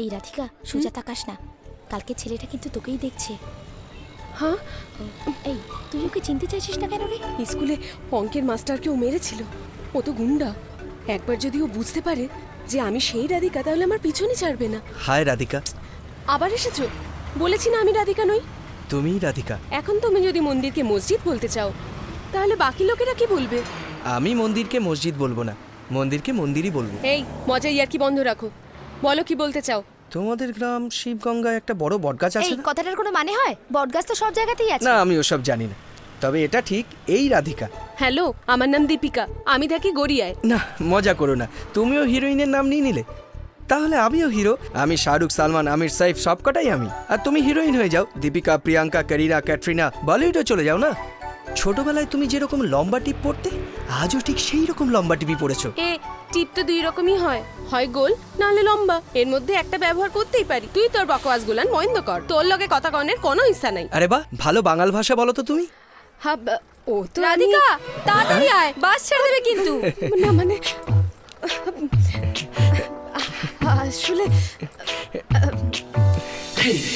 এই রাধিকা, সোজা তাকাস না, কালকে ছেলেটা কিন্তু তোকেই দেখছে। হ্যাঁ, এই তুই ওকে চিনতে চাইছিস না কেন রে? স্কুলে অঙ্কের মাস্টারকে ও মেরেছিল, ও তো গুন্ডা। একবার যদি ও বুঝতে পারে যে আমি সেই রাধিকা, তাহলে আমার পিছনে ছাড়বে না। হাই রাধিকা। আবার এসেছো? বলেছি না আমি রাধিকা নই। তুমিই রাধিকা। এখন তুমি যদি মন্দিরকে মসজিদ বলতে চাও, তাহলে বাকি লোকেরা কি বলবে? আমি মন্দিরকে মসজিদ বলবো না, মন্দিরকে মন্দিরই বলবো। এই মজা ইয়ার্কি বন্ধ রাখো, বলো কি বলতে চাও। তোমাদের গ্রাম শিবগঙ্গায় একটা বড় বটগাছ আছে এই না? কথাটার কোনো মানে হয়? বটগাছ তো সব জায়গাতেই আছে। না, আমি ওসব জানি না, তবে এটা ঠিক এই রাধিকা। হ্যালো, আমার নাম দীপিকা, আমি থাকি গড়িয়ায়। না, মজা করো না, তুমিও হিরোইনের নাম নিয়ে নিলে। তাহলে আমিও হিরো, আমি শাহরুখ, সালমান, আমির, সাইফ সবকটাই আমি। আর তুমি হিরোইন হয়ে যাও, দীপিকা, প্রিয়াঙ্কা, করিনা, ক্যাটরিনা, বলিউডে চলে যাও না। ছোটবেলায় তুমি যেরকম লম্বা টিপ পরতে, আজও ঠিক সেই রকম লম্বা টিপি পরেছো। এ টিপ তো দুই রকমই হয়, হয় গোল নাহলে লম্বা, এর মধ্যে একটা ব্যবহার করতেই পারি। তুই তোর বকওয়াস গুলান বন্ধ কর, তোর লগে কথা কনের কোনো ইচ্ছা নাই। আরে বাহ, ভালো বাঙাল ভাষা বলো তো তুমি। হ্যাঁ, ও তো রাধিকা, তাড়াতাড়ি আয়, বাস ছেড়ে দেবে কিন্তু। না মানে আসলে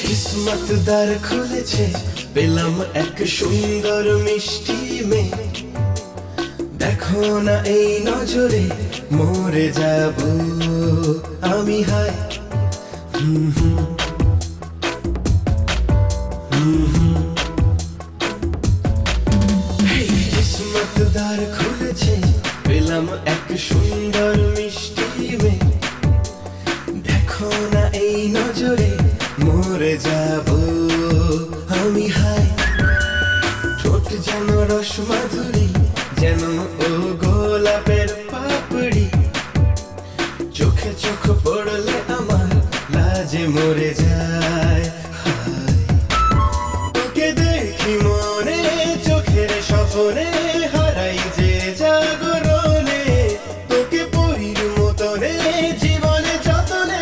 কিসমত দ্বার খুলেছে, পেলাম এক সুন্দর মিষ্টি মেয়ে। দেখো না এই নজরে, মরে যাব আমি। হায় কিসমত দ্বার খুলেছে, পেলাম এক সুন্দর মিষ্টি মেয়ে। দেখো না এই নজরে, মরে যাব আমি। হায় ঠোঁট যেন রস মাধুরী, যেন ও গোলাপের পাপড়ি। চোখে চোখ পড়লে আমার লাজে মরে যায়। হায় তোকে দেখি মনে, চোখের স্বপ্নে হারাই যে জাগরণে। তোকে পরীর মতনে, জীবনে যতনে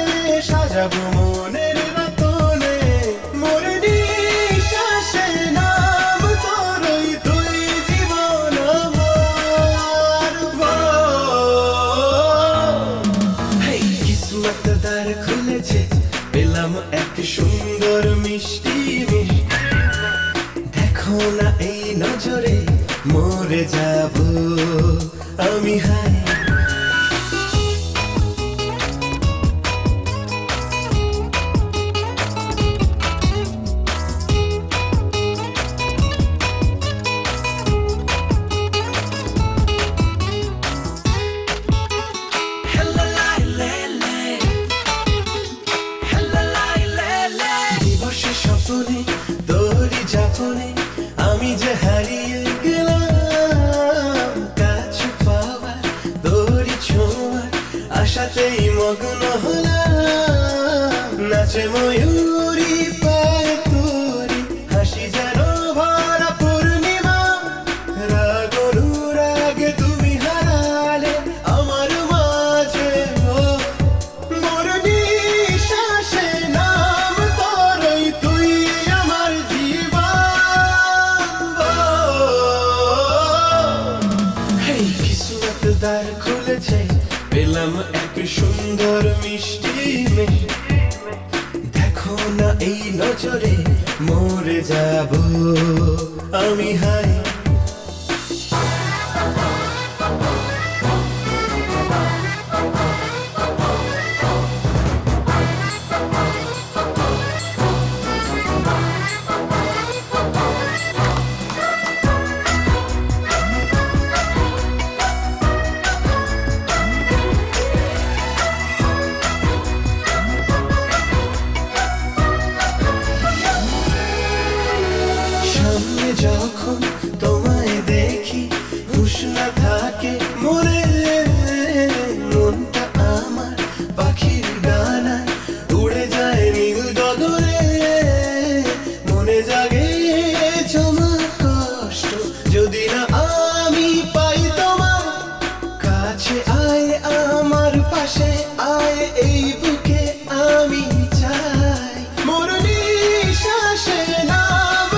সাজাবো মনের রতনে। মোর নিঃশ্বাসে নাম তোরই, তুই জীবন আমার। কিসমত দ্বার খুলেছে, পেলাম এক সুন্দর মিষ্টি মেয়ে। দেখো না এই নজরে, মরে যাব আমি। হায় দিবসে স্বপ্নে, তোরই যাপনে আমি যে হারিয়ে গেলাম। কাছ পাওয়ার, তোরই ছোঁয়ার আশাতেই মগ্ন হলাম। নাচে ময়ূরী পায়ে তোরই হাসি, যেন ভরা পূর্ণিমা। রাগ অনুরাগে তুমি হারালে আমার মাঝে। ও মোর নিঃশ্বাসে নাম তোরই, তুই আমার জীবন। কিসমত দ্বার খুলেছে, পেলাম এক সুন্দর মিষ্টি মেয়ে। দেখো না এই নজরে, মরে যাব আমি। হায় সামনে যখন তোমায় দেখি, হুঁশ না থাকে মরে। মনটা আমার পাখির ডানায় উড়ে যায় নীল গগনে। মনে জাগে জমা কষ্ট, যদি না আমি পাই তোমার কাছে। আয় আমার পাশে, আয় এই বুকে আমি চাই। মোর নিঃশ্বাসে নাম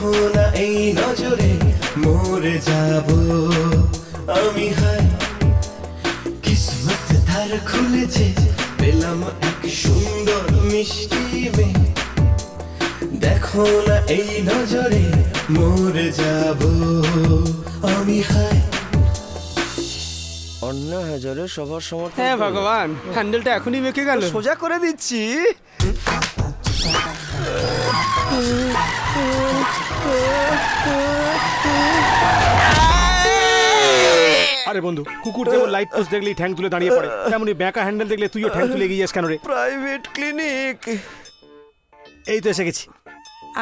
দেখো না এই নজরে মরে যাব আমি, হাই কিসমত ধার খুলেছে, পেলাম এক সুন্দর মিষ্টি মেয়ে। দেখো না এই নজরে মরে যাব আমি, হাই। অন্না হাজারে সবার সমর্থন। হ্যাঁ ভগবান, হ্যান্ডেলটা এখনই বেঁকে গেল। সোজা করে দিচ্ছি। আরে বন্ধু, কুকুর যেমন লাইট পোস্ট দেখলেই ঠ্যাং তুলে দাঁড়িয়ে পড়ে, তেমনি ব্যাঁকা হ্যান্ডেল দেখলে তুইও ঠ্যাং তুলে এগিয়ে যাস কেন রে? Private clinic. এই তো এসে গেছি।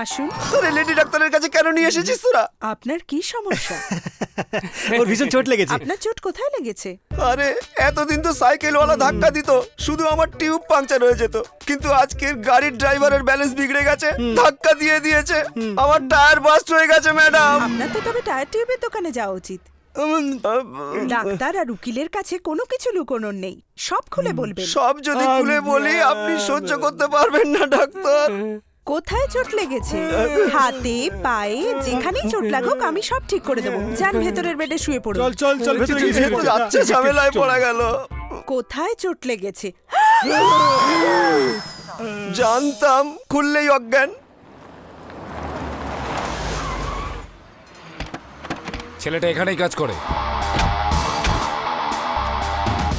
আসুন। তোরে লেডি ডাক্তারের কাছে কেন নিয়ে এসেছিস তোরা? আপনার কি সমস্যা? ওর ভীষণ চোট লেগেছে। আপনার চোট কোথায় লেগেছে? আরে এতদিন তো সাইকেলওয়ালা ধাক্কা দিত, শুধু আমার টিউব পাংচার হয়ে যেত, কিন্তু আজকের গাড়ির ড্রাইভারের ব্যালেন্স বিগড়ে গেছে, ধাক্কা দিয়ে দিয়েছে, আমার টায়ার বাস্ট হয়ে গেছে ম্যাডাম। আপনার তো তবে টায়ার টিউবের দোকানে যাওয়া উচিত। ডাক্তার আর উকিলের কাছে কোনো কিছু লুকোনোর নেই, সব খুলে বলবেন। সব যদি খুলে বলি আপনি সহ্য করতে পারবেন না ডাক্তার। কোথায় চোট লেগেছে? হাতে, পায়ে, যেখানেই চোট লাগুক আমি সব ঠিক করে দেবো। যান ভেতরের বেডে শুয়ে পড়ুন। চল চল চল, ভেতরে গিয়ে শুয়ে পড়। যাচ্ছে, ঝামেলায় পড়া গেল। কোথায় চোট লেগেছে? জানতাম খুললেই অজ্ঞান। ছেলেটা এখানেই কাজ করে।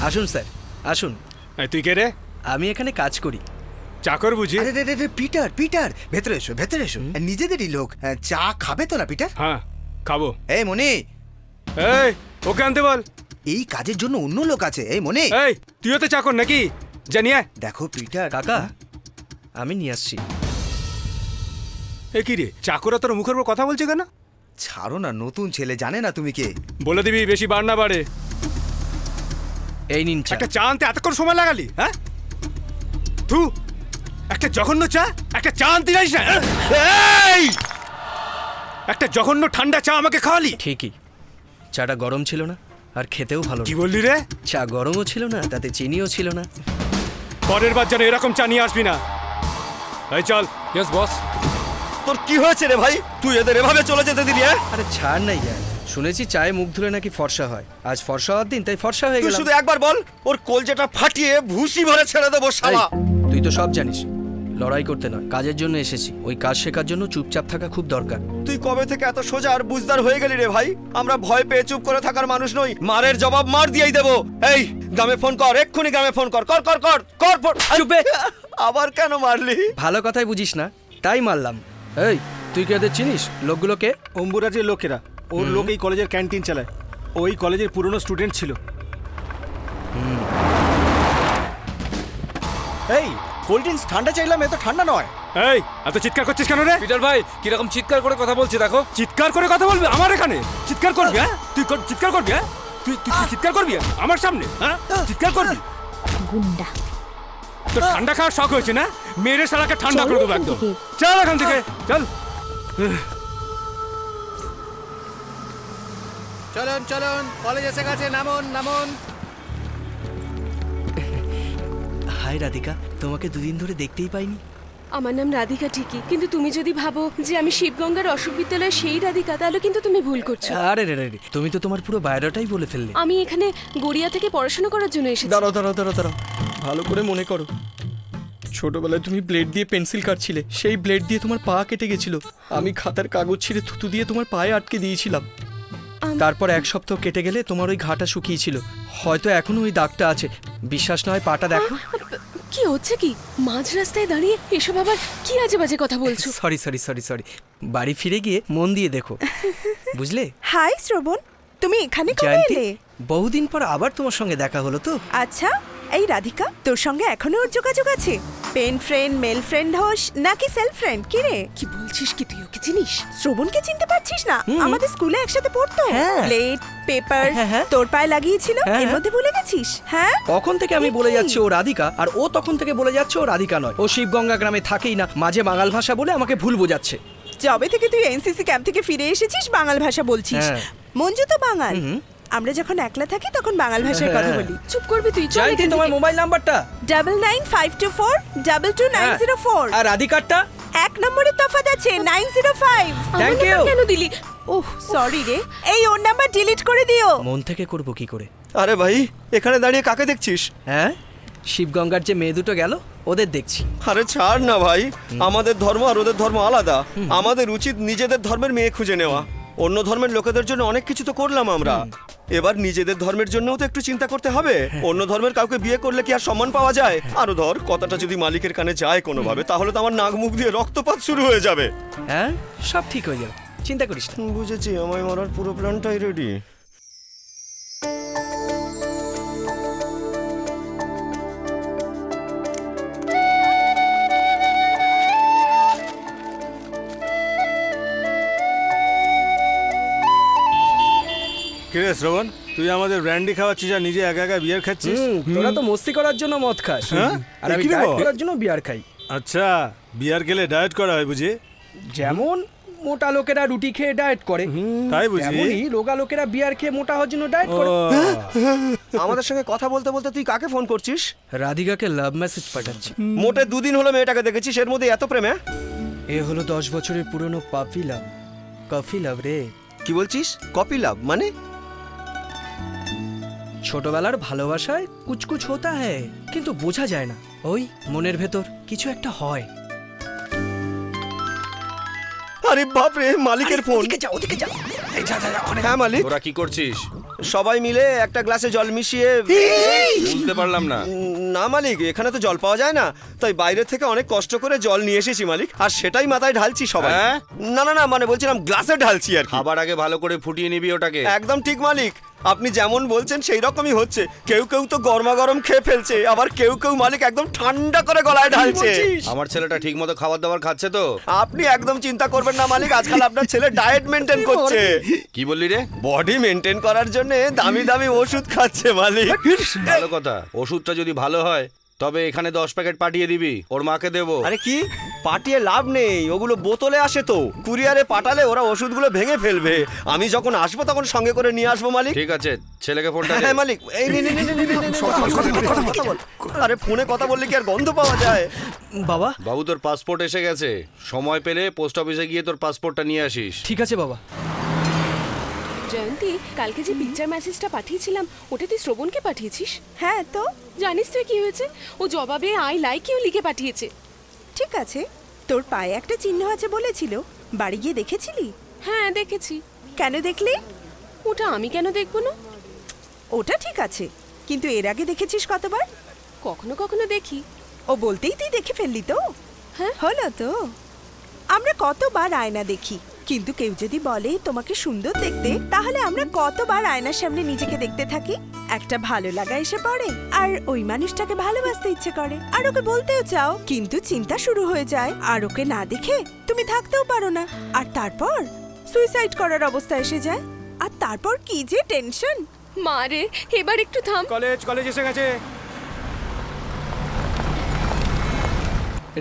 আসুন স্যার, আসুন। এই, তুই কে রে? আমি এখানে কাজ করি। চাকর বুঝি? আরে রে রে রে, পিটার পিটার, ভেতরে এসো ভেতরে এসো। নিজেদেরই লোক, চা খাবে তো না পিটার? হ্যাঁ খাবো। এই মনি, এই ওকে আনতে বল। এই কাজের জন্য অন্য লোক আছে। এই মনি, এই তুইও তো চাকর নাকি? জানিয়ে দেখো পিটার। কাকা, আমি নিয়ে আসছি। এ কি রে, চাকরা তোর মুখের উপর কথা বলছে কেন? ছাড়ো না, নতুন ছেলে, জানে না তুমি কে। বলে দিবি বেশি বার না বাড়ে। এই নিন চা। একটা চা আনতে এতক্ষণ সময় লাগালি? হ্যাঁ তু একটা জঘন্য চা, একটা চা আনতে যাইস না? এই একটা জঘন্য ঠান্ডা চা আমাকে খাওয়ালি। ঠিকই, চাটা গরম ছিল না আর খেতেও ভালো কি না। বললি রে? চা গরমও ছিল না, তাতে চিনিও ছিল না। পরের বার যেন এরকম চা নিয়ে আসবি না। এই চল। Yes boss. তোর কি হয়েছে রে ভাই? তুই এদের এভাবে চলে যেতে দিলি? আরে ছাড় নাই যার, শুনেছি চায়ে মুখ ধুলে নাকি ফর্সা হয়। আজ ফর্সা হওয়ার দিন, তাই ফর্সা হয়ে তুই গেল। শুধু একবার বল, ওর কলজেটা ফাটিয়ে ভুসি ভরে ছেড়ে দেবো শালা। তুই তো সব জানিস, লড়াই করতে নয়, কাজের জন্য এসেছি। ওই কাজ শেখার জন্য চুপচাপ থাকা খুব দরকার। তুই কবে থেকে এত সোজা আর বুঝদার হয়ে গেলি রে ভাই? আমরা ভয় পেয়ে চুপ করে থাকার মানুষ নই, মারের জবাব মার দিয়েই দেবো। এই গ্রামে ফোন কর, এক্ষুনি গ্রামে ফোন কর, কর কর কর কর ফোন। চুপে। আবার কেন মারলি? ভালো কথাই বুঝিস না, তাই মারলাম। এই তুই কি ওদের চিনিস? লোকগুলোকে? অম্বুরাজের লোকেরা, ওর লোক এই কলেজের ক্যান্টিন চালায়। ওই কলেজের পুরনো স্টুডেন্ট ছিল। এই কোল্ড ড্রিঙ্কস ঠান্ডা চাইলাম, এত ঠান্ডা নয়। এই এত চিৎকার করছিস কেন রে? পিটার ভাই কিরকম চিৎকার করে কথা বলছে দেখো। চিৎকার করে কথা বলবি আমার এখানে? চিৎকার করবি? হ্যাঁ তুই চিৎকার করবি? হ্যাঁ তুই চিৎকার করবি আমার সামনে? হ্যাঁ চিৎকার করবি? গুন্ডা। তোর ঠান্ডা খাওয়ার শখ হয়েছে না? মেরে শালাকে ঠান্ডা চল করে দেবো এখান একদম। থেকে। চল এখান থেকে চল। চলুন চলুন, কলেজ এসে গেছে, নামুন নামুন। হাই রাধিকা, তোমাকে দুদিন ধরে দেখতেই পাইনি। আমার নাম রাধিকা ঠিকই, কিন্তু তুমি যদি ভাবো যে আমি শিবগঙ্গার অশোক বিদ্যালয়ের সেই রাধিকা, তাহলে কিন্তু তুমি ভুল করছো। আরে রে রে, তুমি তো তোমার পুরো বায়োডাটাই বলে ফেললে। আমি এখানে গড়িয়া থেকে পড়াশোনা করার জন্য এসেছি। দাঁড়াও দাঁড়াও দাঁড়াও দাঁড়াও, ভালো করে মনে করো। ছোটবেলায় তুমি ব্লেড দিয়ে পেন্সিল কাটছিলে, সেই ব্লেড দিয়ে তোমার পা কেটে গেছিল। আমি খাতার কাগজ ছিঁড়ে থুতু দিয়ে তোমার পায়ে আটকে দিয়েছিলাম। তারপর এক সপ্তাহ কেটে গেলে তোমার ওই ঘাটা শুকিয়েছিল। হয়তো এখনো ওই দাগটা আছে। বিশ্বাস নয় পাটা দেখো। কি হচ্ছে কি? মাঝ রাস্তায় দাঁড়িয়ে এসব আবার কি আজে বাজে কথা বলছো? সরি সরি সরি সরি, বাড়ি ফিরে গিয়ে মন দিয়ে দেখো, বুঝলে? হাই শ্রবণ, তুমি এখানে কবে জয়ন্তী, এলে? বহুদিন পর আবার তোমার সঙ্গে দেখা হলো তো। আচ্ছা, এই রাধিকা, তোর সঙ্গে এখনো ওর যোগাযোগ আছে? পেন ফ্রেন্ড, মেল ফ্রেন্ড হোস নাকি সেলফ ফ্রেন্ড? কি রে কি বলছিস কি? তুই ওকে চিনিস? শ্রবণকে চিনতে পারছিস না? আমাদের স্কুলে একসাথে পড়তো। হ্যাঁ। প্লেট পেপার হ্যাঁ, হ্যাঁ। তোর পায়ে লাগিয়েছিল, হ্যাঁ, এর হ্যাঁ। মধ্যে ভুলে গেছিস? হ্যাঁ, তখন থেকে আমি বলে যাচ্ছি ও রাধিকা, আর ও তখন থেকে বলে যাচ্ছে ও রাধিকা নয়। ও শিবগঙ্গা গ্রামে থাকেই না, মাঝে বাঙাল ভাষা বলে আমাকে ভুল বোঝাচ্ছে। যবে থেকে তুই এনসিসি ক্যাম্প থেকে ফিরে এসেছিস বাঙাল ভাষা বলছিস। হ্যাঁ। মঞ্জু তো বাঙাল। আমরা যখন একলা থাকি তখন বাঙাল ভাষায় কথা হ্যাঁ। বলি। চুপ করবি তুই? চল জয়ন্তী, এখান তোমার থেকে। মোবাইল নাম্বারটা? 9952422904। আর রাধিকারটা? 1 নম্বরের তফাৎ আছে 905। Thank you. কেন দিলি? ওহ সরি রে, এই ওর নাম্বার ডিলিট করে দিও। মন থেকে করব কি করে? আরে ভাই এখানে দাঁড়িয়ে কাকে দেখছিস? হ্যাঁ, শিবগঙ্গার যে মেয়ে দুটো গেল ওদের দেখছি। আরে ছাড় না ভাই, আমাদের ধর্ম আর ওদের ধর্ম আলাদা। আমাদের উচিত নিজেদের ধর্মের মেয়ে খুঁজে নেওয়া। অন্য ধর্মের লোকেদের জন্য অনেক কিছু তো করলাম আমরা, এবার নিজেদের ধর্মের জন্যও তো একটু চিন্তা করতে হবে। অন্য ধর্মের কাউকে বিয়ে করলে কি আর সম্মান পাওয়া যায়? আরো ধর, কথাটা যদি মালিকের কানে যায় কোনোভাবে, তাহলে তো আমার নাক মুখ দিয়ে রক্তপাত শুরু হয়ে যাবে। হ্যাঁ, সব ঠিক হয়ে যাবে, চিন্তা করিস না। বুঝেছি, আমায় মারার পুরো প্ল্যানটাই রেডি। কিরে শ্রবণ, তুই আমাদের ব্র্যান্ডি খাওয়াচ্ছিস আর নিজে একা একা বিয়ার খাচ্ছিস? তোরা তো মস্তি করার জন্য মদ খাস, হ্যাঁ? আর আমি কি রে ডায়েট বাবা? করার জন্য বিয়ার খাই। আচ্ছা, বিয়ার খেলে ডায়েট করা হয় বুঝি? যেমন মোটা লোকেরা রুটি খেয়ে ডায়েট করে, তাই বুঝি? তেমনই রোগা লোকেরা বিয়ার খেয়ে মোটা হওয়ার জন্য ডায়েট ও, করে। আমাদের সঙ্গে কথা বলতে বলতে তুই কাকে ফোন করছিস? রাধিকাকে লাভ মেসেজ পাঠাচ্ছি। মোটে 2 দিন হলো মেয়েটাকে দেখেছিস, এর মধ্যে এত প্রেমে? এ হলো 10 বছরের পুরনো পাপি লাভ, কফি লাভ রে। কি বলছিস? কপি লাভ মানে? ছোটবেলার ভালোবাসায় কুচকুচ হতা হ্যায়, কিন্তু বোঝা যায় না। ওই মনের ভেতর কিছু একটা হয়। আরে বাপ রে, মালিকের ফোন। হ্যাঁ মালিক, তোরা কি করছিস? সবাই মিলে একটা গ্লাসে জল মিশিয়ে। বুঝতে পারলাম না। না মালিক, এখানে তো জল পাওয়া যায় না, তাই বাইরে থেকে অনেক কষ্ট করে জল নিয়ে এসেছি মালিক, আর সেটাই মাথায় ঢালছি সবাই। হ্যাঁ? না না না, মানে বলছিলাম গ্লাসে ঢালছি আর কি। খাবার আগে ভালো করে ফুটিয়ে নিবি ওটাকে। একদম ঠিক মালিক, আপনি যেমন বলছেন সেই রকমই হচ্ছে। কেউ কেউ তো গরমা গরম খেয়ে ফেলছে, আবার কেউ কেউ মালিক একদম ঠান্ডা করে গলায় ঢালছে। আমার ছেলেটা ঠিক মতো খাবার দাবার খাচ্ছে তো? আপনি একদম চিন্তা করবেন না মালিক, আজকাল আপনার ছেলে ডায়েট মেনটেন করছে। কি বললি রে? বডি মেনটেন করার জন্য দামি দামি ওষুধ খাচ্ছে মালিক। ভালো কথা, ওষুধটা যদি ভালো হয় তবে এখানে 10 প্যাকেট পাঠিয়ে দিবি, ওর মাকে দেবো। আরে কি, পাঠিয়ে লাভ নেই, ওগুলো বোতলে আসে তো, কুরিয়ারে পাঠালে ওরা ওষুধগুলো ভেঙে ফেলবে। আমি যখন আসবো তখন সঙ্গে করে নিয়ে আসবো মালিক। ঠিক আছে, ছেলেকে ফোনটা দে। হ্যাঁ মালিক, এই নে নে নে নে নে নে নে, কথা বল। আরে ফোনে কথা বললে কি আর গন্ধ পাওয়া যায়? বাবা, বাবু তোর পাসপোর্ট এসে গেছে, সময় পেলে পোস্ট অফিসে গিয়ে তোর পাসপোর্টটা নিয়ে আসিস। ঠিক আছে বাবা। জয়ন্তী, কালকে যে পিকচার মেসেজটা পাঠিয়েছিলাম ওটা তুই শ্রবণকে পাঠিয়েছিস? হ্যাঁ তো জানিস তুই কি হয়েছে? ও জবাবে আই লাইক ইউ লিখে পাঠিয়েছে। ঠিক আছে, তোর পায়ে একটা চিহ্ন আছে বলেছিল, বাড়ি গিয়ে দেখেছিলি? হ্যাঁ দেখেছি। কেন দেখলি? ওটা আমি কেন দেখবো না? ওটা ঠিক আছে, কিন্তু এর আগে দেখেছিস কতবার? কখনো কখনো দেখি। ও বলতেই তুই দেখে ফেললি তো? হ্যাঁ। হলো তো। আমরা কতবার আয়না দেখি, কিন্তু কেউ যদি বলে তোমাকে সুন্দর দেখতে, তাহলে আমরা কতবার আয়নার সামনে নিজেকে দেখতে থাকি। একটা ভালো লাগা এসে পড়ে, আর ওই মানুষটাকে ভালোবাসতে ইচ্ছে করে, আর ওকে বলতেও চাও, কিন্তু চিন্তা শুরু হয়ে যায়, আর ওকে না দেখে তুমি থাকতেও পারো না, আর তারপর সুইসাইড করার অবস্থা এসে যায়, আর তারপর কি যে টেনশন। মা রে, এবার একটু থাম। কলেজ এসে গেছে।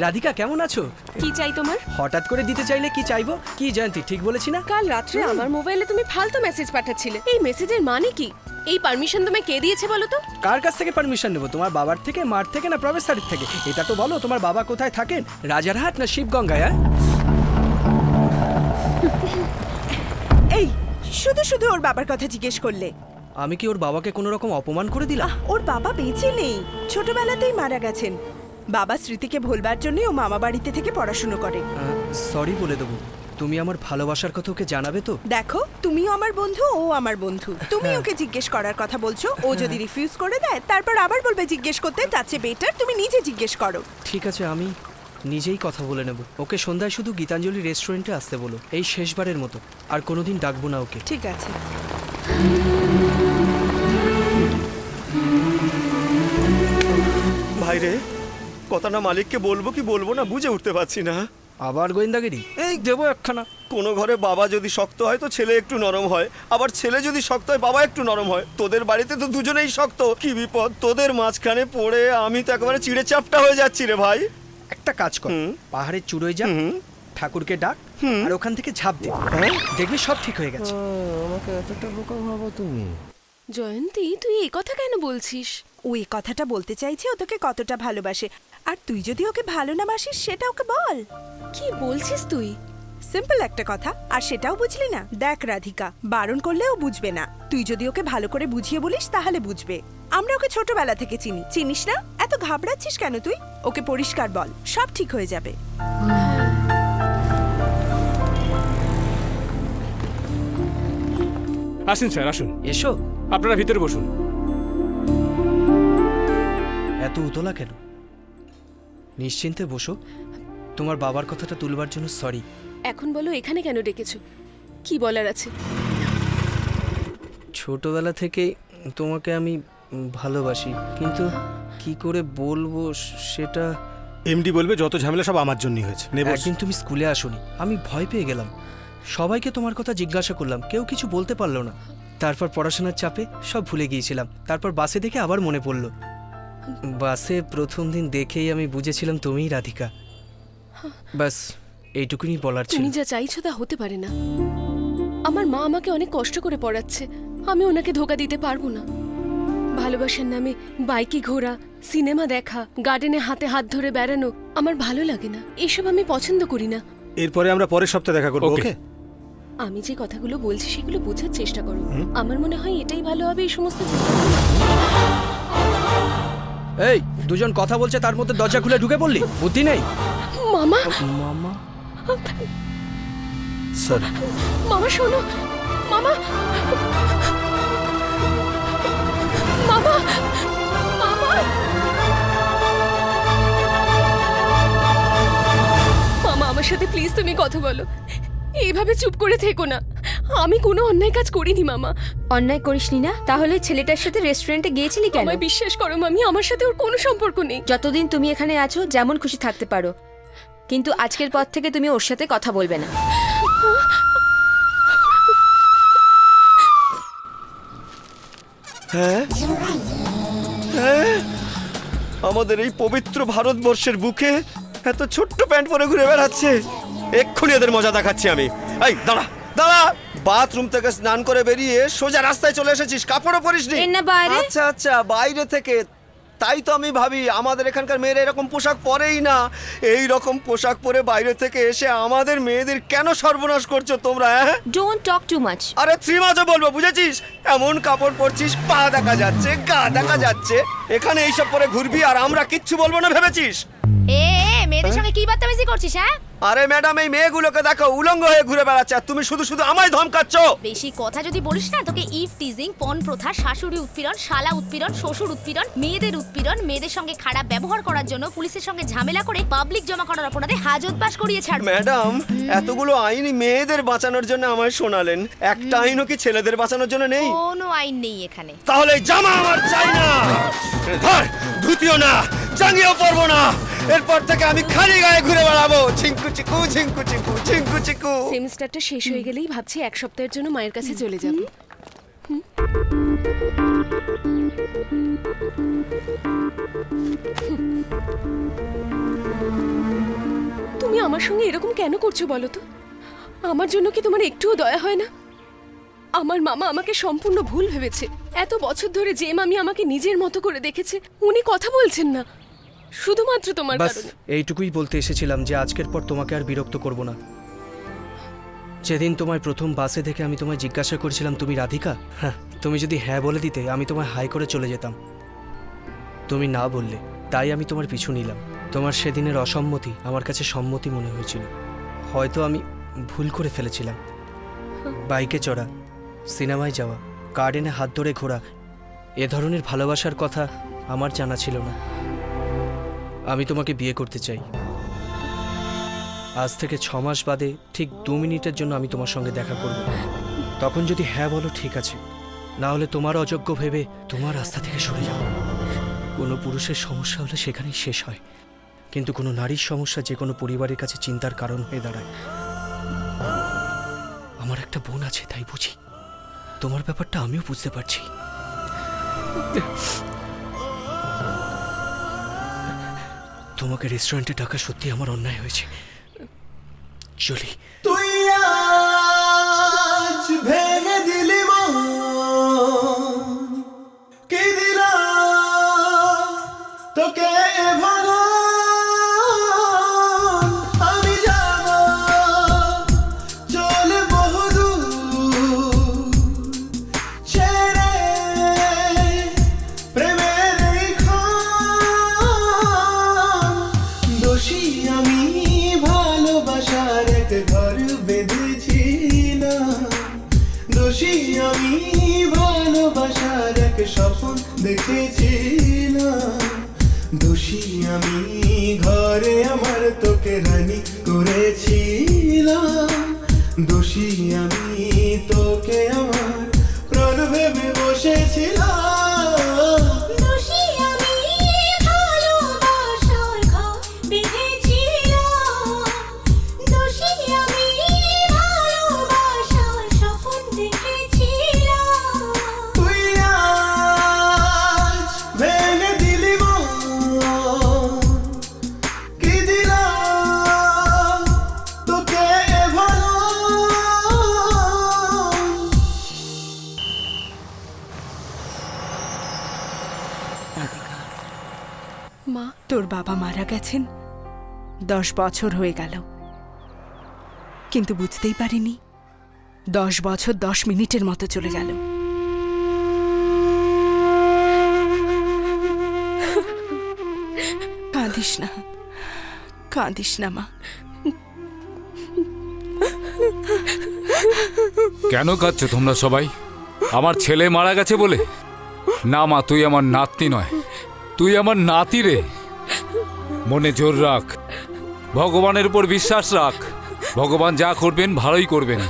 রাধিকা কেমন আছো? কি চাই তোমার? হঠাৎ করে দিতে চাইলে কি চাইবো? কি জয়ন্তী, ঠিক বলেছি না? কাল রাত্রে আমার মোবাইলে তুমি ফালতু মেসেজ পাঠাচ্ছিলে, এই মেসেজের মানে কি? এই পারমিশন তোমায় কে দিয়েছে বলো তো? কার কাছ থেকে পারমিশন নেবো? তোমার বাবার থেকে, মার থেকে, না প্রফেসরের থেকে? এটা তো বলো, তোমার বাবা কোথায় থাকেন, রাজারহাট না শিবগঙ্গায়? হ্যাঁ, এই শুধু শুধু ওর বাবার কথা জিজ্ঞেস করলে। আমি কি ওর বাবাকে কোনো রকম অপমান করে দিলাম? ওর বাবা বেঁচে নেই, ছোটবেলাতেই মারা গেছেন। বাবা স্মৃতিকে ভুলবার জন্য ও মামা বাড়িতে থেকে পড়াশুনো করে। সরি বলে দেবো। তুমি আমার ভালোবাসার কথা ওকে জানাবে তো? দেখো, তুমিও আমার বন্ধু, ও আমার বন্ধু, তুমি ওকে জিজ্ঞেস করার কথা বলছো, ও যদি রিফিউজ করে দেয় তারপর আবার বলবে জিজ্ঞেস করতে, তার চেয়ে বেটার তুমি নিজে জিজ্ঞেস করো। ঠিক আছে, আমি নিজেই কথা বলে নেব। ওকে সন্ধ্যায় শুধু গীতাঞ্জলি রেস্টুরেন্টে আসতে বলো, এই শেষবারের মতো। আর কোনোদিন ডাকবো না ওকে। ঠিক আছে। ভাই রে, কথাটা মালিককে বলবো কি বলবো না বুঝে উঠতে পারছি না। আবার গোয়েন্দাগিরি? এই দেবো একখানা। কোনো ঘরে বাবা যদি শক্ত হয় তো ছেলে একটু নরম হয়, আবার ছেলে যদি শক্ত হয় বাবা একটু নরম হয়। তোদের বাড়িতে তো দুজনেই শক্ত, কি বিপদ! তোদের মাঝখানে পড়ে আমি তো একেবারে চিড়ে চাপটা হয়ে যাচ্ছি রে ভাই। একটা কাজ কর, পাহাড়ের চূড়োয় যা, ঠাকুরকে ডাক, আর ওখান থেকে ঝাঁপ দে, দেখবি সব ঠিক হয়ে গেছে। আমাকে এতটা বোকা ভাবো তুমি? জয়ন্তী, তুই এই কথা কেন বলছিস? ও এই কথাটা বলতে চাইছে ও তোকে কতটা ভালোবাসে, আর তুই যদি ওকে ভালো না বাসিস সেটা ওকে বল। কি বলছিস তুই? সিম্পল একটা কথা, আর সেটাও বুঝলি না? দেখ রাধিকা, বারণ করলেও বুঝবে না। তুই যদি ওকে ভালো করে বুঝিয়ে বলিস তাহলে বুঝবে। আমরা ওকে ছোটবেলা থেকে চিনি, চিনিস না? এত ঘাবড়াচ্ছিস কেন তুই? ওকে পরিষ্কার বল, সব ঠিক হয়ে যাবে। আসুন স্যার, আসুন। এসো। আপনারা ভিতরে বসুন। এত উতলা কেন? নিশ্চিন্তে বসো। তোমার বাবার কথাটা তুলবার জন্য সরি। এখন বলো এখানে কেন ডেকেছো? কি বলার আছে? ছোটবেলা থেকেই তোমাকে আমি ভালোবাসি, কিন্তু কি করে বলবো সেটা। এমডি বলবে যত ঝামেলা সব আমার জন্যই হয়েছে। একদিন তুমি স্কুলে আসোনি, আমি ভয় পেয়ে গেলাম। সবাইকে তোমার কথা জিজ্ঞাসা করলাম, কেউ কিছু বলতে পারলো না। তারপর পড়াশোনার চাপে সব ভুলে গিয়েছিলাম। তারপর বাসে দেখে আবার মনে পড়লো। বাসে প্রথম দিন দেখেই আমি বুঝেছিলাম তুমিই রাধিকা। বাস এইটুকুনি বলার ছিল। তুমি যা চাইছো তা হতে পারে না। আমার মা আমাকে অনেক কষ্ট করে পড়াচ্ছে, আমি ওনাকে ধোকা দিতে পারবো না। ভালোবাসার নামে বাইকে ঘোরা, সিনেমা দেখা, গার্ডেনে হাতে হাত ধরে বেড়ানো আমার ভালো লাগে না। এসব আমি পছন্দ করি না। এরপরে আমরা পরের সপ্তাহে দেখা করব। ওকে? আমি যে কথাগুলো বলছি সেগুলো বোঝার চেষ্টা করো। আমার মনে হয় এটাই ভালো হবে এই সমস্ত এই দুজন কথা বলছে, তার মধ্যে দরজা খুলে ঢুকে পড়লি? বুদ্ধি নেই? মামা, মামা স্যার, মামা শোনো, মামা, মামা, মামা, মামা আমার সাথে প্লিজ তুমি কথা বলো। এইভাবে চুপ করে থেকো না। আমি কোনো অন্যায় কাজ করিনি মামা। অন্যায় করিসনি না? তাহলে ছেলেটার সাথে রেস্টুরেন্টে গিয়েছিলি কেন? আমায় বিশ্বাস করো মামি, আমার সাথে ওর কোনো সম্পর্ক নেই। যতদিন তুমি এখানে আছো যেমন খুশি থাকতে পারো, কিন্তু আজকের পর থেকে তুমি ওর সাথে কথা বলবে না। হ্যাঁ হ্যাঁ, আমাদের এই পবিত্র ভারতবর্ষের বুকে এত ছোট্ট প্যান্ট পরে ঘুরে বেড়াচ্ছে। এক্ষুনি এদের মজা দেখাচ্ছি আমি। এই দাঁড়া দাঁড়া, বাথরুম থেকে স্নান করে বেরিয়ে সোজা রাস্তায় চলে এসেছিস, কাপড়ও পরিসনি? এর না বাইরে? আচ্ছা আচ্ছা, বাইরে থেকে। তাই তো আমি ভাবি আমাদের এখানকার মেয়েরা এরকম পোশাক পরেই না। এই রকম পোশাক পরে বাইরে থেকে এসে আমাদের মেয়েদের কেন সর্বনাশ করছো তোমরা? হ্যাঁ, ডোন্ট টক টু মাচ। আরে থ্রিমাজও বলবো, বুঝেছিস? এমন কাপড় পরছিস, পা দেখা যাচ্ছে, গা দেখা যাচ্ছে। এখানে এইসব পরে ঘুরবি আর আমরা কিচ্ছু বলবো না ভেবেছিস? মেয়েদের সঙ্গে কি বাদতামিজি করছিস? হ্যাঁ, আরে ম্যাডাম, এই মেয়েগুলোকে দেখো উলঙ্গ হয়ে ঘুরে বেড়াচ্ছে, আর তুমি শুধু শুধু আমায় ধমকাচ্ছ। বেশি কথা যদি বলিস না, তোকে ইভ টিজিং, পণ প্রথা, শাশুড়ি উৎপীড়ন, শালা উৎপীড়ন, শ্বশুর উৎপীড়ন, মেয়েদের উৎপীড়ন, মেয়েদের সঙ্গে খারাপ ব্যবহার করার জন্য পুলিশের সঙ্গে ঝামেলা করে পাবলিক জমা করার অপরাধে হাজতবাস করিয়ে ছাড়ব। ম্যাডাম, এতগুলো আইন মেয়েদের বাঁচানোর জন্য আমায় শোনালেন, একটা আইনও কি ছেলেদের বাঁচানোর জন্য নেই? কোনো আইন নেই এখানে। তাহলে জামা আমার চাই না। ধর, ধুতিও না, জাঙ্গিও পরবো না। এরপর থেকে আমি খালি গায়ে ঘুরে বেড়াবো, ঝিঙ্কু চিকু ঝিঙ্কু চিকু ঝিঙ্কু চিকু। সেমিস্টারটা শেষ হয়ে গেলেই ভাবছি এক সপ্তাহের জন্য মায়ের কাছে চলে যাব। তুমি আমার সঙ্গে এরকম কেন করছো বলো তো? আমার জন্য কি তোমার একটুও দয়া হয় না? আমার মামা আমাকে সম্পূর্ণ ভুল ভেবেছে। এত বছর ধরে যে মামি আমাকে নিজের মতো করে দেখেছে, উনি কথা বলছেন না শুধুমাত্র তোমার বাস কারণে। এইটুকুই বলতে এসেছিলাম যে আজকের পর তোমাকে আর বিরক্ত করব না। যেদিন তোমায় প্রথম বাসে দেখে আমি তোমায় জিজ্ঞাসা করেছিলাম তুমি রাধিকা, হ্যাঁ, তুমি যদি হ্যাঁ বলে দিতে আমি তোমায় হাই করে চলে যেতাম। তুমি না বললে, তাই আমি তোমার পিছু নিলাম। তোমার সেদিনের অসম্মতি আমার কাছে সম্মতি মনে হয়েছিল। হয়তো আমি ভুল করে ফেলেছিলাম। বাইকে চড়া, সিনেমায় যাওয়া, গার্ডেনে হাত ধরে ঘোরা, এ ধরনের ভালোবাসার কথা আমার জানা ছিল না। আমি তোমাকে বিয়ে করতে চাই। আজ থেকে 6 মাস বাদে ঠিক 2 মিনিটের জন্য আমি তোমার সঙ্গে দেখা করব। তখন যদি হ্যাঁ বলো ঠিক আছে, না হলে তোমার অযোগ্য ভেবে তোমার রাস্তা থেকে সরে যাব। কোনো পুরুষের সমস্যা হলে সেখানেই শেষ হয়, কিন্তু কোনো নারীর সমস্যা যে কোনো পরিবারের কাছে চিন্তার কারণ হয়ে দাঁড়ায়। আমার একটা বোন আছে, তাই বুঝি। তোমার ব্যাপারটা আমিও বুঝতে পারছি। তোমাকে রেস্টুরেন্টে ডাকা সত্যি আমার অন্যায় হয়েছে। চলি। তুই আজ ভেঙে দিলি মন, কি দিলা তোকে ভালো, আমি জানি আমি ভালোবাসার এক স্বপ্ন দেখেছিলাম, দোষী আমি ঘরে আমার তোকে রানী করেছিলাম, দোষী আমি তোকে আমার প্রাণ ভেবে বসেছিলাম। দোষী আমি ভালোবাসার ঘর বেঁধেছিলাম, দোষী আমি ভালোবাসার স্বপ্ন দেখেছিলাম। তুই আজ ভেঙে দিলি মন, কি দিলাম তোকে ভালো। মা, তোর বাবা মারা গেছেন 10 বছর হয়ে গেল, কিন্তু বুঝতেই পারিনি 10 বছর 10 মিনিটের মতো চলে গেল। কাঁদিস না, কাঁদিস না মা। কেন কাঁদছো তোমরা সবাই? আমার ছেলে মারা গেছে বলে? না মা, তুই আমার নাতনি নয়, তুই আমার নাতি রে। মনে জোর রাখ, ভগবানের উপর বিশ্বাস রাখ, ভগবান যা করবেন ভালোই করবেন।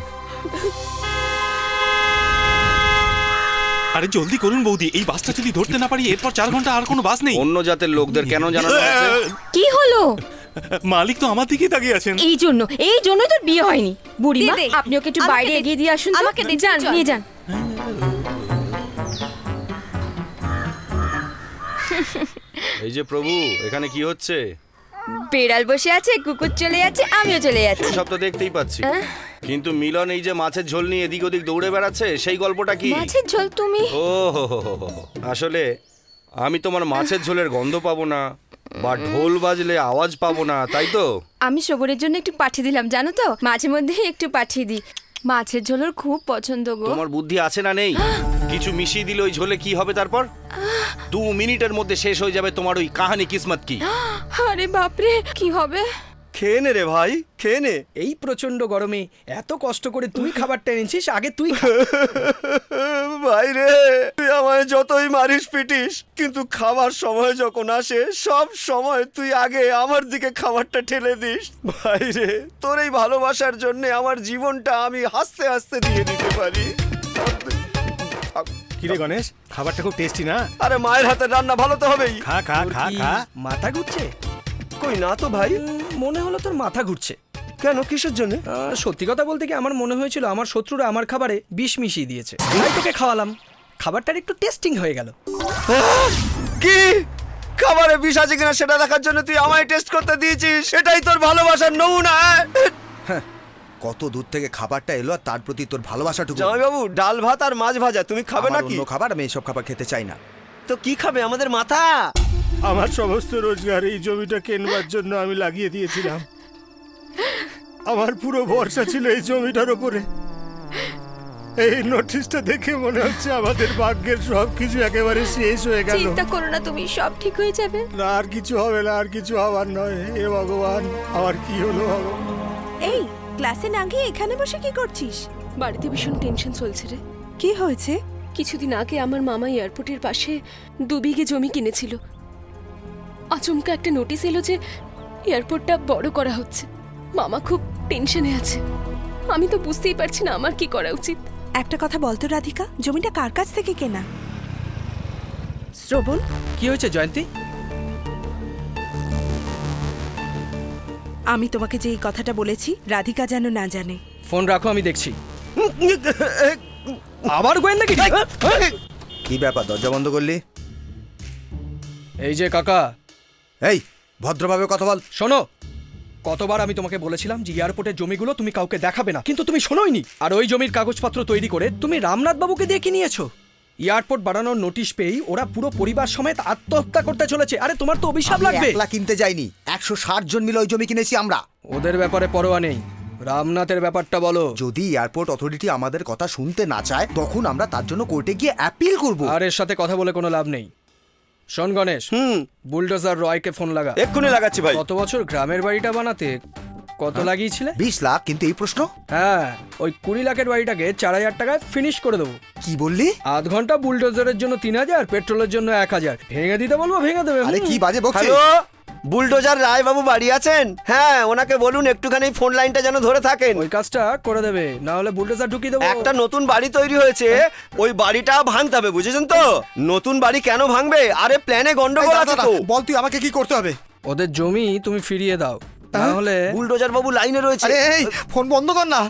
আরে জলদি করুন বৌদি, এই বাসটা যদি ধরতে না পারি এরপর 4 ঘন্টা আর কোনো বাস নেই। অন্য জাতের লোকদের কেন জানানো হয়েছে? কি হলো? মালিক তো আমার দিকেই তাকিয়ে আছেন। এই জন্যই তোর বিয়ে হয়নি। বুড়িমা, দে, আপনি ওকে একটু আমাকে বাইরে দে, এগিয়ে দিয়ে আসুন তো। আমাকে দে, যান, চল। নিয়ে যান। এই যে প্রভু, এখানে কি হচ্ছে? বেড়াল বসে আছে, কুকুর চলে যাচ্ছে, আমিও চলে যাচ্ছি। সব তো দেখতেই পাচ্ছি, কিন্তু মিলন এই যে মাছের ঝোল নিয়ে এদিক ওদিক দৌড়ে বেড়াচ্ছে, সেই গল্পটা কি? মাছের ঝোল তুমি? ও হো হো হো হো। আসলে আমি তোমার মাছের ঝোলের গন্ধ পাবো না, বা ঢোল বাজলে আওয়াজ পাবো না, তাই তো? আমি সবরের জন্য একটু পাঠিয়ে দিলাম, জানো তো, মাঝে মধ্যেই একটু পাঠিয়ে দিই। মাছের ঝোল ওর খুব পছন্দ গো। তোমার বুদ্ধি আছে না নেই? কিছু মিশিয়ে দিলে ওই ঝোলে কি হবে তারপর? 2 মিনিটের মধ্যে শেষ হয়ে যাবে তোমার ওই কাহানি কিসমত কি। আরে বাপরে, কি হবে? খেয়ে নে রে ভাই, খেয়ে নে। এই প্রচন্ড গরমে এত কষ্ট করে তুই খাবারটা এনেছিস, আগে তুই খা। ভাই রে, তুই আমায় যতই মারিস পিটিস, কিন্তু খাবার সময় যখন আসে সব সময় তুই আগে আমার দিকে খাবারটা ঠেলে দিস। ভাই রে, তোর এই ভালোবাসার জন্য আমার জীবনটা আমি হাসতে হাসতে দিয়ে দিতে পারি। কিরে গণেশ, খাবারটা খুব টেস্টি না? আরে মায়ের হাতের রান্না ভালো তো হবেই। খা খা তোর খা কি খা। মাথা ঘুরছে? কই না তো ভাই। মনে হলো তোর মাথা ঘুরছে। কেন, কিসের জন্য? সত্যি কথা বলতে কি, আমার মনে হয়েছিল আমার শত্রুরা আমার খাবারে বিষ মিশিয়ে দিয়েছে, তাই তোকে খাওয়ালাম। খাবারটার একটু টেস্টিং হয়ে গেল। কি খাবারে বিষ আছে কিনা সেটা দেখার জন্য তুই আমায় টেস্ট করতে দিয়েছিস? এটাই তোর ভালোবাসার নমুনা? কত দূর থেকে খাবারটা এলো আর তার প্রতি তোর ভালোবাসাটুকু। জামাইবাবু, ডাল ভাত আর মাছ ভাজা, তুমি খাবে আমার নাকি? অন্য খাবার, আমি এইসব খাবার খেতে চাই না। তো কি খাবে? আমাদের মাথা। আমার সমস্ত রোজগার এই জমিটা কেনবার জন্য আমি লাগিয়ে দিয়েছিলাম। আমার পুরো ভরসা ছিল এই জমিটার উপরে। এই নোটিশটা দেখে মনে হচ্ছে আমাদের ভাগ্যের সবকিছু একেবারে শেষ হয়ে গেল। চিন্তা করো না তুমি, সব ঠিক হয়ে যাবে। না, আর কিছু হবে না, আর কিছু হবার নয়। হে ভগবান, আমার কি হলো ভগবান? এই ক্লাসে না গিয়ে এখানে বসে কি করছিস? বাড়িতে ভীষণ টেনশন চলছে রে। কি হয়েছে? কিছুদিন আগে আমার মামা এয়ারপোর্টের পাশে 2 বিঘে জমি কিনেছিল। আচমকা একটা নোটিশ এলো যে এয়ারপোর্টটা বড় করা হচ্ছে। মামা খুব টেনশনে আছে। আমি তো বুঝতেই পারছি না আমার কি করা উচিত। একটা কথা বলতো রাধিকা, জমিটা কার কাছ থেকে কেনা? শ্রবণ, কি হয়েছে জয়ন্তী? আমি তোমাকে যে এই কথাটা বলেছি রাধিকা যেন না জানে। ফোন রাখো, আমি দেখছি। আবার গোয়েন্দাগিরি? কি ব্যাপার, দরজা বন্ধ করলি? এই যে কাকা, এই ভদ্রভাবে কথা বল। শোনো, কতবার আমি তোমাকে বলেছিলাম যে এয়ারপোর্টের জমিগুলো তুমি কাউকে দেখাবে না, কিন্তু তুমি শোনোইনি। আর ওই জমির কাগজপত্র তৈরি করে তুমি রামনাথ বাবুকে দিয়ে কি নিয়েছো? এয়ারপোর্ট বাড়ানোর নোটিশ পেয়েই ওরা পুরো পরিবার সমেত আত্মহত্যা করতে চলেছে। আরে তোমার তো অভিশাপ আমি লাগবে। একলা কিনতে যাইনি, 160 জন মিলে ওই জমি কিনেছি আমরা। ওদের ব্যাপারে পরোয়া নেই, রামনাথের ব্যাপারটা বলো। যদি এয়ারপোর্ট অথরিটি আমাদের কথা শুনতে না চায়, তখন আমরা তার জন্য কোর্টে গিয়ে অ্যাপিল করব। আর এর সাথে কথা বলে কোনো লাভ নেই। শোন গণেশ, বুলডোজার রয়কে ফোন লাগা। এক্ষুনি লাগাচ্ছি ভাই। গত বছর গ্রামের বাড়িটা বানাতে কত লাগিয়েছিলে? 20 লাখ, কিন্তু এই প্রশ্ন? হ্যাঁ, ওই 20 লাখের বাড়িটাকে 4,000 টাকায় ফিনিশ করে দেবো। কি বললি? আধ ঘন্টা বুলডোজারের জন্য 3,000, পেট্রোলের জন্য 1,000। ভেঙে দিতে বলবো, ভেঙে দেবে। আরে কি বাজে বকছিস? হ্যালো, বুলডোজার রায় বাবু বাড়ি আছেন? হ্যাঁ, ওনাকে বলুন একটুখানি ফোন লাইনটা যেন ধরে থাকেন। ওই কাজটা করে দেবে, না হলে বুলডোজার ঢুকিয়ে দেবো। একটা নতুন বাড়ি তৈরি হয়েছে, ওই বাড়িটা ভাঙতে হবে, বুঝেছেন তো? নতুন বাড়ি কেন ভাঙবে? আরে প্ল্যানে গন্ডগোল আছে তো। বল তুই আমাকে কি করতে হবে? ওদের জমি তুমি ফিরিয়ে দাও, না হলে বুলডোজার বাবু লাইনে রয়েছে। আরে এই ফোন বন্ধ কর না।